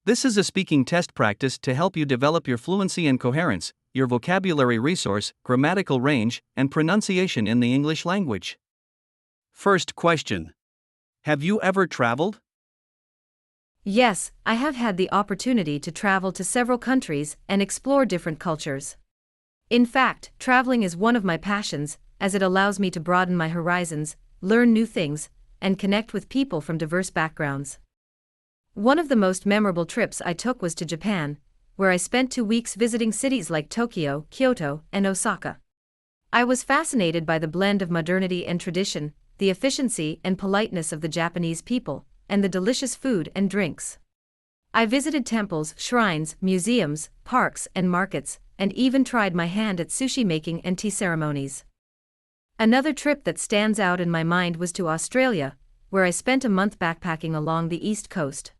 This is a speaking test practice to help you develop your fluency and coherence, your vocabulary resource, grammatical range, and pronunciation in the English language. First question. Have you ever traveled? Yes, I have had the opportunity to travel to several countries and explore different cultures. In fact, traveling is one of my passions, as it allows me to broaden my horizons, learn new things, and connect with people from diverse backgrounds. One of the most memorable trips I took was to Japan, where I spent 2 weeks visiting cities like Tokyo, Kyoto, and Osaka. I was fascinated by the blend of modernity and tradition, the efficiency and politeness of the Japanese people, and the delicious food and drinks. I visited temples, shrines, museums, parks, and markets, and even tried my hand at sushi making and tea ceremonies. Another trip that stands out in my mind was to Australia, where I spent a month backpacking along the East Coast.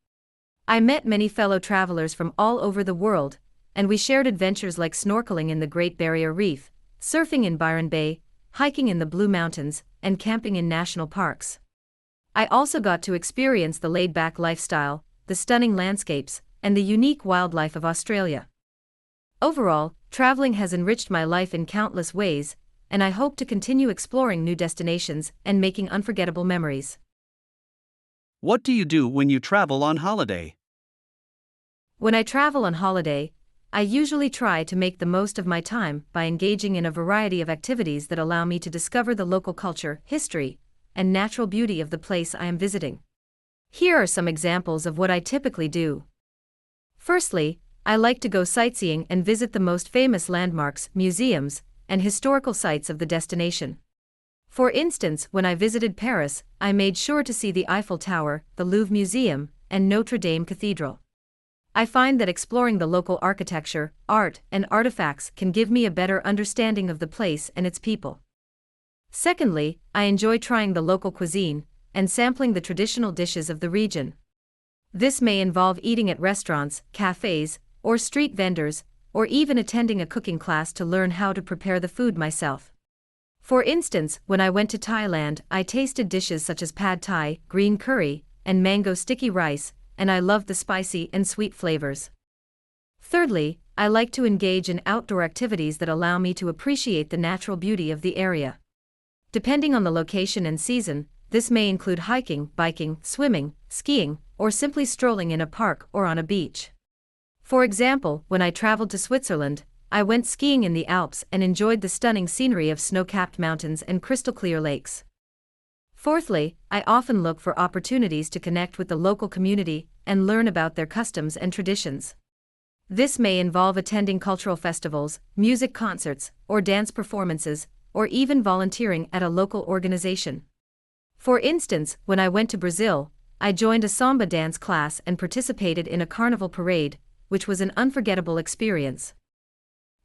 I met many fellow travelers from all over the world, and we shared adventures like snorkeling in the Great Barrier Reef, surfing in Byron Bay, hiking in the Blue Mountains, and camping in national parks. I also got to experience the laid-back lifestyle, the stunning landscapes, and the unique wildlife of Australia. Overall, traveling has enriched my life in countless ways, and I hope to continue exploring new destinations and making unforgettable memories. What do you do when you travel on holiday? When I travel on holiday, I usually try to make the most of my time by engaging in a variety of activities that allow me to discover the local culture, history, and natural beauty of the place I am visiting. Here are some examples of what I typically do. Firstly, I like to go sightseeing and visit the most famous landmarks, museums, and historical sites of the destination. For instance, when I visited Paris, I made sure to see the Eiffel Tower, the Louvre Museum, and Notre Dame Cathedral. I find that exploring the local architecture, art, and artifacts can give me a better understanding of the place and its people. Secondly, I enjoy trying the local cuisine and sampling the traditional dishes of the region. This may involve eating at restaurants, cafes, or street vendors, or even attending a cooking class to learn how to prepare the food myself. For instance, when I went to Thailand, I tasted dishes such as pad thai, green curry, and mango sticky rice, and I loved the spicy and sweet flavors. Thirdly, I like to engage in outdoor activities that allow me to appreciate the natural beauty of the area. Depending on the location and season, this may include hiking, biking, swimming, skiing, or simply strolling in a park or on a beach. For example, when I traveled to Switzerland, I went skiing in the Alps and enjoyed the stunning scenery of snow-capped mountains and crystal-clear lakes. Fourthly, I often look for opportunities to connect with the local community and learn about their customs and traditions. This may involve attending cultural festivals, music concerts, or dance performances, or even volunteering at a local organization. For instance, when I went to Brazil, I joined a samba dance class and participated in a carnival parade, which was an unforgettable experience.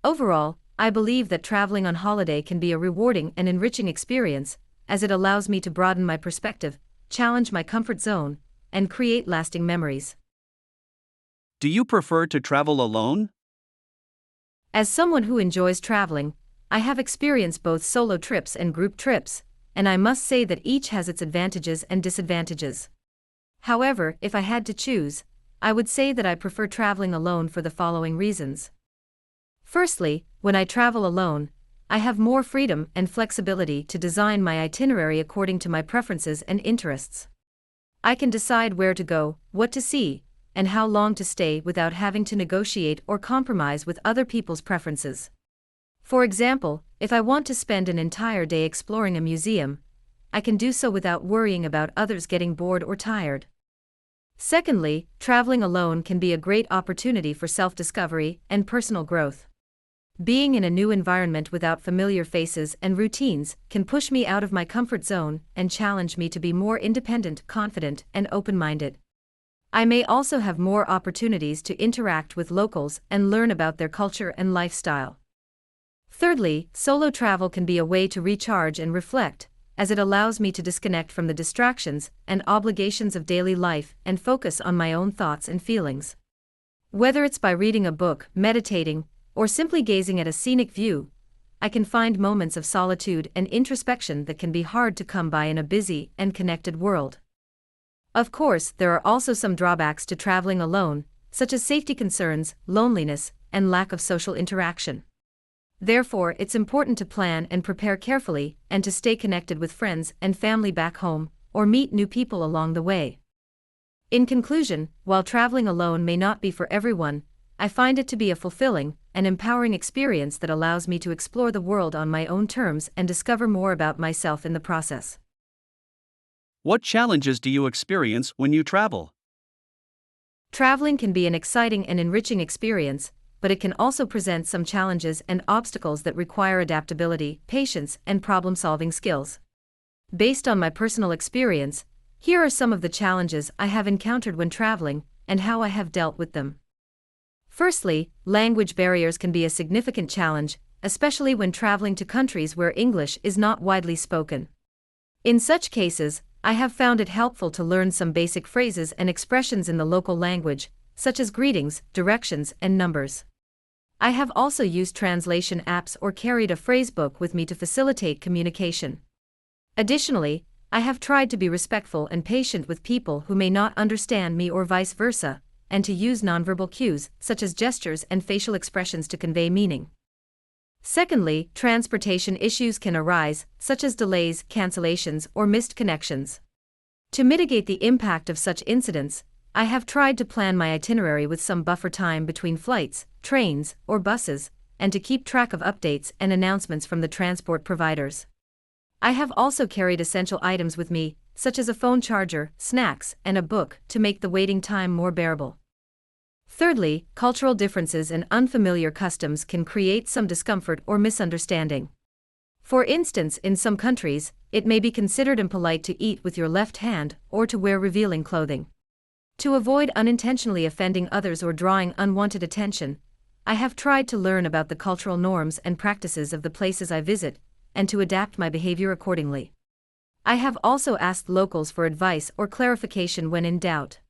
Overall, I believe that traveling on holiday can be a rewarding and enriching experience, as it allows me to broaden my perspective, challenge my comfort zone, and create lasting memories. Do you prefer to travel alone? As someone who enjoys traveling, I have experienced both solo trips and group trips, and I must say that each has its advantages and disadvantages. However, if I had to choose, I would say that I prefer traveling alone for the following reasons. Firstly, when I travel alone, I have more freedom and flexibility to design my itinerary according to my preferences and interests. I can decide where to go, what to see, and how long to stay without having to negotiate or compromise with other people's preferences. For example, if I want to spend an entire day exploring a museum, I can do so without worrying about others getting bored or tired. Secondly, traveling alone can be a great opportunity for self-discovery and personal growth. Being in a new environment without familiar faces and routines can push me out of my comfort zone and challenge me to be more independent, confident, and open-minded. I may also have more opportunities to interact with locals and learn about their culture and lifestyle. Thirdly, solo travel can be a way to recharge and reflect, as it allows me to disconnect from the distractions and obligations of daily life and focus on my own thoughts and feelings. Whether it's by reading a book, meditating, or simply gazing at a scenic view, I can find moments of solitude and introspection that can be hard to come by in a busy and connected world. Of course, there are also some drawbacks to traveling alone, such as safety concerns, loneliness, and lack of social interaction. Therefore, it's important to plan and prepare carefully and to stay connected with friends and family back home, or meet new people along the way. In conclusion, while traveling alone may not be for everyone, I find it to be a fulfilling and empowering experience that allows me to explore the world on my own terms and discover more about myself in the process. What challenges do you experience when you travel? Traveling can be an exciting and enriching experience, but it can also present some challenges and obstacles that require adaptability, patience, and problem-solving skills. Based on my personal experience, here are some of the challenges I have encountered when traveling, and how I have dealt with them. Firstly, language barriers can be a significant challenge, especially when traveling to countries where English is not widely spoken. In such cases, I have found it helpful to learn some basic phrases and expressions in the local language, such as greetings, directions, and numbers. I have also used translation apps or carried a phrasebook with me to facilitate communication. Additionally, I have tried to be respectful and patient with people who may not understand me or vice versa, and to use nonverbal cues, such as gestures and facial expressions to convey meaning. Secondly, transportation issues can arise, such as delays, cancellations, or missed connections. To mitigate the impact of such incidents, I have tried to plan my itinerary with some buffer time between flights, trains, or buses, and to keep track of updates and announcements from the transport providers. I have also carried essential items with me, such as a phone charger, snacks, and a book, to make the waiting time more bearable. Thirdly, cultural differences and unfamiliar customs can create some discomfort or misunderstanding. For instance, in some countries, it may be considered impolite to eat with your left hand or to wear revealing clothing. To avoid unintentionally offending others or drawing unwanted attention, I have tried to learn about the cultural norms and practices of the places I visit, and to adapt my behavior accordingly. I have also asked locals for advice or clarification when in doubt.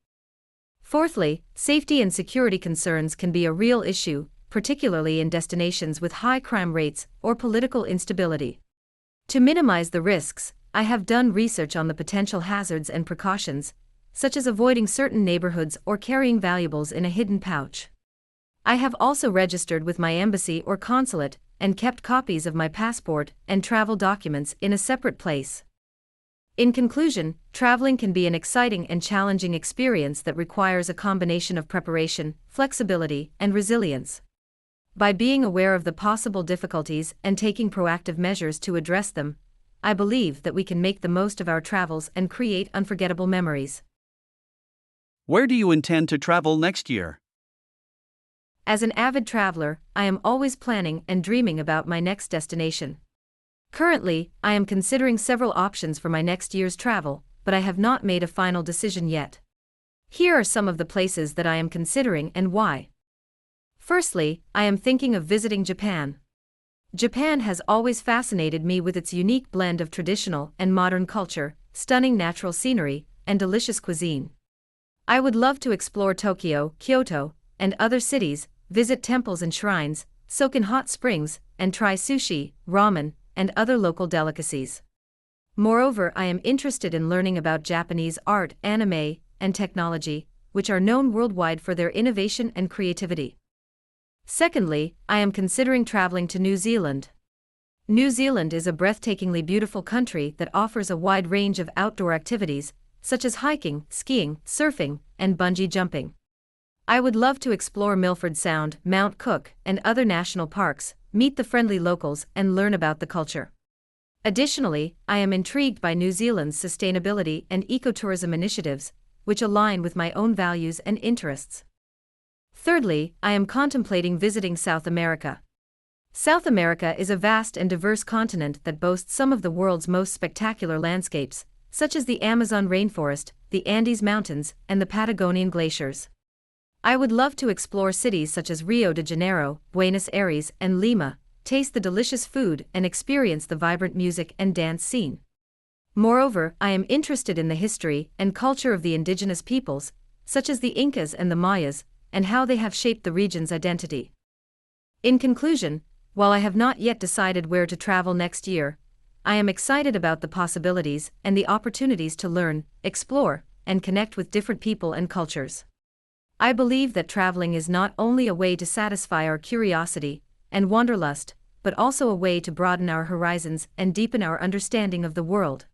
Fourthly, safety and security concerns can be a real issue, particularly in destinations with high crime rates or political instability. To minimize the risks, I have done research on the potential hazards and precautions, such as avoiding certain neighborhoods or carrying valuables in a hidden pouch. I have also registered with my embassy or consulate and kept copies of my passport and travel documents in a separate place. In conclusion, traveling can be an exciting and challenging experience that requires a combination of preparation, flexibility, and resilience. By being aware of the possible difficulties and taking proactive measures to address them, I believe that we can make the most of our travels and create unforgettable memories. Where do you intend to travel next year? As an avid traveler, I am always planning and dreaming about my next destination. Currently, I am considering several options for my next year's travel, but I have not made a final decision yet. Here are some of the places that I am considering and why. Firstly, I am thinking of visiting Japan. Japan has always fascinated me with its unique blend of traditional and modern culture, stunning natural scenery, and delicious cuisine. I would love to explore Tokyo, Kyoto, and other cities, visit temples and shrines, soak in hot springs, and try sushi, ramen, and other local delicacies. Moreover, I am interested in learning about Japanese art, anime, and technology, which are known worldwide for their innovation and creativity. Secondly, I am considering traveling to New Zealand. New Zealand is a breathtakingly beautiful country that offers a wide range of outdoor activities, such as hiking, skiing, surfing, and bungee jumping. I would love to explore Milford Sound, Mount Cook, and other national parks, meet the friendly locals, and learn about the culture. Additionally, I am intrigued by New Zealand's sustainability and ecotourism initiatives, which align with my own values and interests. Thirdly, I am contemplating visiting South America. South America is a vast and diverse continent that boasts some of the world's most spectacular landscapes, such as the Amazon rainforest, the Andes Mountains, and the Patagonian glaciers. I would love to explore cities such as Rio de Janeiro, Buenos Aires, and Lima, taste the delicious food, and experience the vibrant music and dance scene. Moreover, I am interested in the history and culture of the indigenous peoples, such as the Incas and the Mayas, and how they have shaped the region's identity. In conclusion, while I have not yet decided where to travel next year, I am excited about the possibilities and the opportunities to learn, explore, and connect with different people and cultures. I believe that traveling is not only a way to satisfy our curiosity and wanderlust, but also a way to broaden our horizons and deepen our understanding of the world.